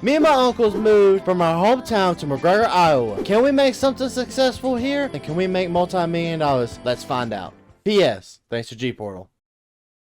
Me and my uncles moved from our hometown to McGregor, Iowa. Can we make something successful here? And can we make multi-million dollars? Let's find out. P.S. Thanks to G-Portal.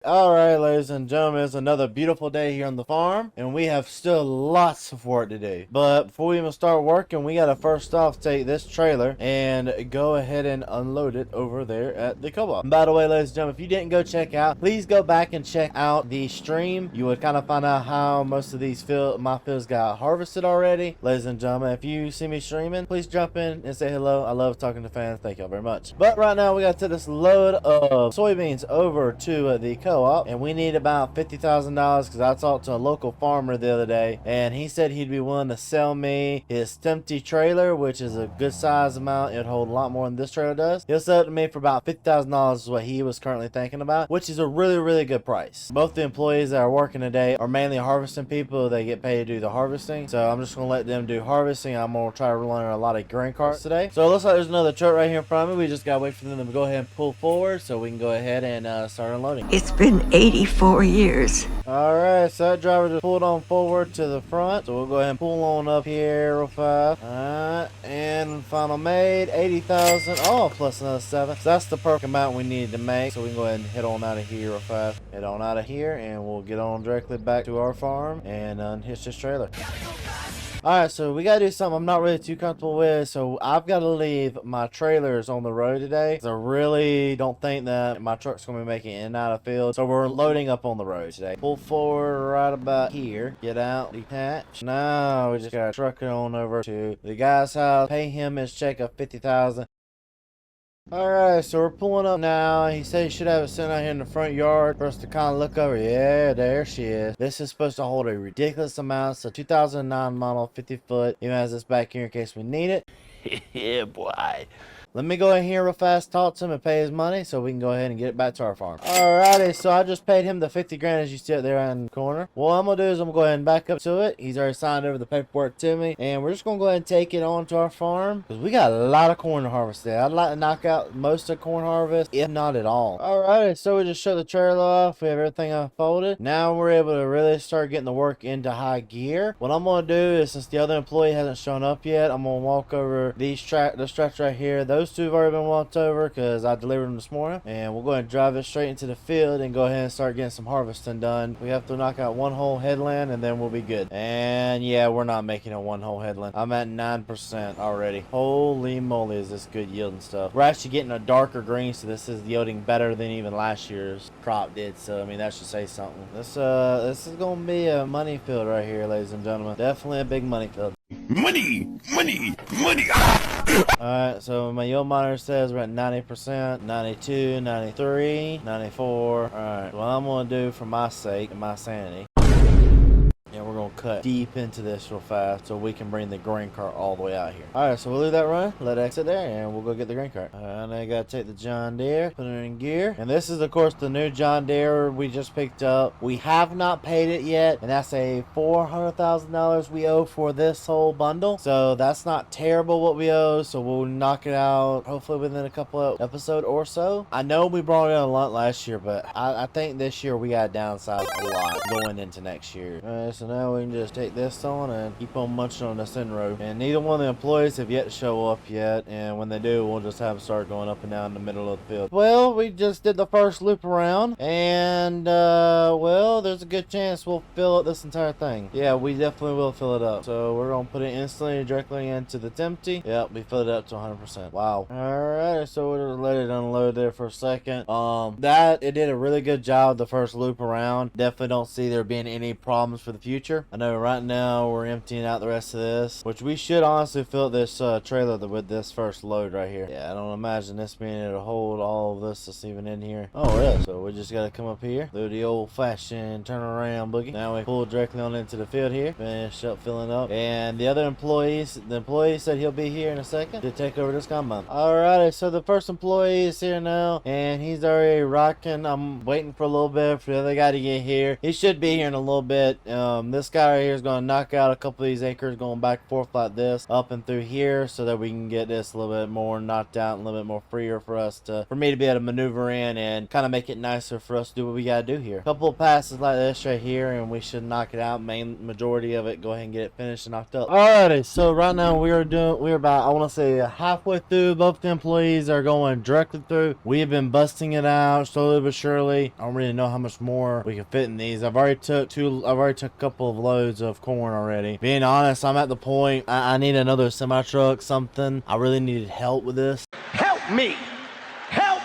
Alright, ladies and gentlemen, it's another beautiful day here on the farm, and we have still lots of work to do. But before we even start working, we gotta first off take this trailer and go ahead and unload it over there at the co-op. By the way, ladies and gentlemen, if you didn't go check out, please go back and check out the stream. You would kind of find out how most of these my fields got harvested already. Ladies and gentlemen, if you see me streaming, please jump in and say hello. I love talking to fans. Thank y'all very much. But right now, we gotta take this load of soybeans over to the co-op, and we need about $50,000 because I talked to a local farmer the other day, and he said he'd be willing to sell me his empty trailer, which is a good size amount. It'd hold a lot more than this trailer does. He'll sell it to me for about $50,000 is what he was currently thinking about, which is a really good price. Both the employees that are working today are mainly harvesting people. They get paid to do the harvesting, so I'm just gonna let them do harvesting. I'm gonna try to run a lot of grain carts today. So it looks like there's another truck right here in front of me. We just gotta wait for them to go ahead and pull forward so we can go ahead and start unloading. It's been 84 years. Alright, so that driver just pulled on forward to the front, so we'll go ahead and pull on up here real fast. Alright, and final made 80,000. Oh, plus another 7. So that's the perfect amount we needed to make, so we can go ahead and head on out of here real fast. Head on out of here, and we'll get on directly back to our farm and unhitch this trailer. Alright, so we gotta do something I'm not really too comfortable with, so I've got to leave my trailers on the road today. I really don't think that my truck's gonna be making it in and out of field, so we're loading up on the road today. Pull forward right about here, get out, detach. Now we just gotta truck it on over to the guy's house, pay him his check of $50,000. Alright, so we're pulling up now. He said he should have it sitting out here in the front yard for us to kind of look over. Yeah, there she is. This is supposed to hold a ridiculous amount. So 2009 model, 50 foot. Even has this back here in case we need it. Yeah, boy. Let me go in here real fast, talk to him, and pay his money so we can go ahead and get it back to our farm. Alrighty, so I just paid him the 50 grand as you see it there in the corner. What I'm going to do is I'm going to go ahead and back up to it. He's already signed over the paperwork to me. And we're just going to go ahead and take it on to our farm because we got a lot of corn to harvest there. I'd like to knock out most of the corn harvest, if not at all. Alrighty, so we just shut the trailer off. We have everything unfolded. Now we're able to really start getting the work into high gear. What I'm going to do is, since the other employee hasn't shown up yet, I'm going to walk over this stretch right here. Those two have already been walked over because I delivered them this morning, and we'll go ahead and drive it straight into the field and go ahead and start getting some harvesting done. We have to knock out one whole headland and then we'll be good. And yeah, we're not making a one whole headland. I'm at 9% already. Holy moly, is this good yielding stuff. We're actually getting a darker green, so this is yielding better than even last year's crop did, so I mean that should say something. This is gonna be a money field right here, ladies and gentlemen. Definitely a big money field. Money! Alright, so my yield monitor says we're at 90%, 92, 93, 94. Alright, what I'm going to do for my sake and my sanity, and we're going to cut deep into this real fast so we can bring the grain cart all the way out here. Alright, so we'll leave that run, let it exit there, and we'll go get the grain cart. Alright, now you got to take the John Deere, put it in gear. And this is, of course, the new John Deere we just picked up. We have not paid it yet, and that's a $400,000 we owe for this whole bundle. So that's not terrible what we owe, so we'll knock it out hopefully within a couple of episodes or so. I know we brought in a lot last year, but I think this year we got downsized a lot going into next year. Alright, so now we can just take this on and keep on munching on this end road. And neither one of the employees have yet to show up yet, and when they do, we'll just have them start going up and down the middle of the field. Well, we just did the first loop around, and well, there's a good chance we'll fill up this entire thing. Yeah, we definitely will fill it up. So we're gonna put it instantly directly into the empty. Yep, we filled it up to 100%. Wow. Alright, so we'll just let it unload there for a second. It did a really good job the first loop around. Definitely don't see there being any problems for the future. I know right now we're emptying out the rest of this, which we should honestly fill this trailer with this first load right here. Yeah, I don't imagine this being able to hold all of this that's even in here. Oh, it is. So we just gotta come up here, do the old fashioned turn around boogie. Now we pull directly on into the field here, finish up filling up. And the employee said he'll be here in a second to take over this combine. Alrighty, so the first employee is here now, and he's already rocking. I'm waiting for a little bit for the other guy to get here. He should be here in a little bit. This this guy right here is going to knock out a couple of these acres going back and forth like this, up and through here, so that we can get this a little bit more knocked out and a little bit more freer for me to be able to maneuver in and kind of make it nicer for us to do what we got to do here. A couple of passes like this right here, and we should knock it out. Main majority of it, go ahead and get it finished and knocked up. Alrighty, so right now we're about, I want to say, halfway through. Both the employees are going directly through. We have been busting it out slowly but surely. I don't really know how much more we can fit in these. I've already took a couple of loads of corn already. Being honest, I'm at the point I need another semi truck, something. I really needed help with this. Help me! Help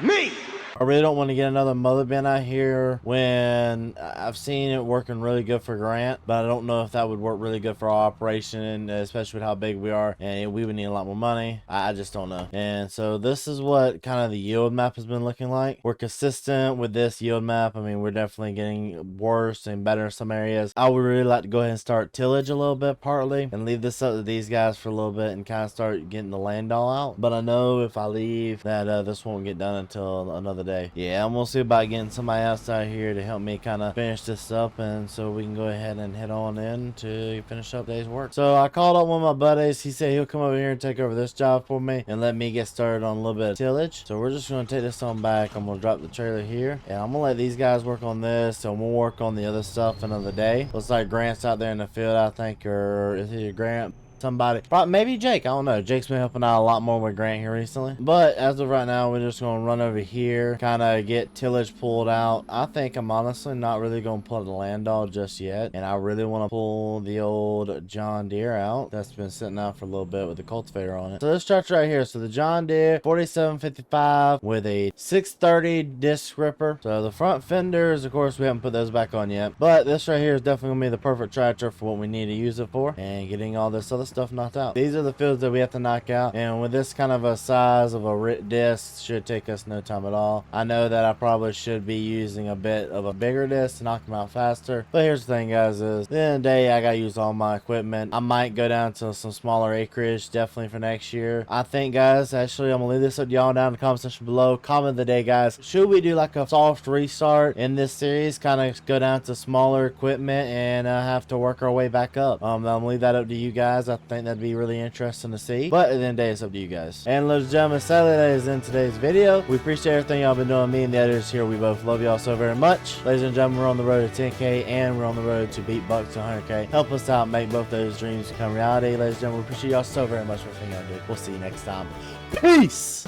me! I really don't want to get another mother bin out here when I've seen it working really good for Grant, but I don't know if that would work really good for our operation, especially with how big we are, and we would need a lot more money. I just don't know. And so this is what kind of the yield map has been looking like. We're consistent with this yield map. I mean, we're definitely getting worse and better in some areas. I would really like to go ahead and start tillage a little bit partly and leave this up to these guys for a little bit and kind of start getting the land all out. But I know if I leave that this won't get done until another day. Yeah, I'm gonna see about getting somebody else out here to help me kind of finish this up, and so we can go ahead and head on in to finish up day's work. So I called up one of my buddies. He said he'll come over here and take over this job for me and let me get started on a little bit of tillage. So we're just gonna take this on back. I'm gonna drop the trailer here, and I'm gonna let these guys work on this, and we'll work on the other stuff another day. Looks like Grant's out there in the field, I think, or is he Grant? Somebody, probably, maybe Jake, I don't know. Jake's been helping out a lot more with Grant here recently, but as of right now, we're just gonna run over here, kind of get tillage pulled out. I think I'm honestly not really gonna pull the land all just yet, and I really want to pull the old John Deere out that's been sitting out for a little bit with the cultivator on it. So this tractor right here, so the John Deere 4755 with a 630 disc ripper. So the front fenders, of course, we haven't put those back on yet, but this right here is definitely gonna be the perfect tractor for what we need to use it for, and getting all this other stuff knocked out. These are the fields that we have to knock out, and with this kind of a size of a disc, should take us no time at all. I know that I probably should be using a bit of a bigger disc to knock them out faster, but here's the thing, guys, is at the end of the day, I gotta use all my equipment. I might go down to some smaller acreage definitely for next year. I think, guys, actually I'm gonna leave this up to y'all down in the comment section below. Comment of the day, guys, should we do like a soft restart in this series, kind of go down to smaller equipment and have to work our way back up? I'm gonna leave that up to you guys. I think that'd be really interesting to see, but at the end of the day, it's up to you guys. And ladies and gentlemen, sadly that is in today's video. We appreciate everything y'all been doing. Me and the editors here, we both love y'all so very much. Ladies and gentlemen, we're on the road to 10K and we're on the road to beat Buck to 100K. Help us out, make both those dreams become reality. Ladies and gentlemen, we appreciate y'all so very much for everything y'all do. We'll see you next time. Peace.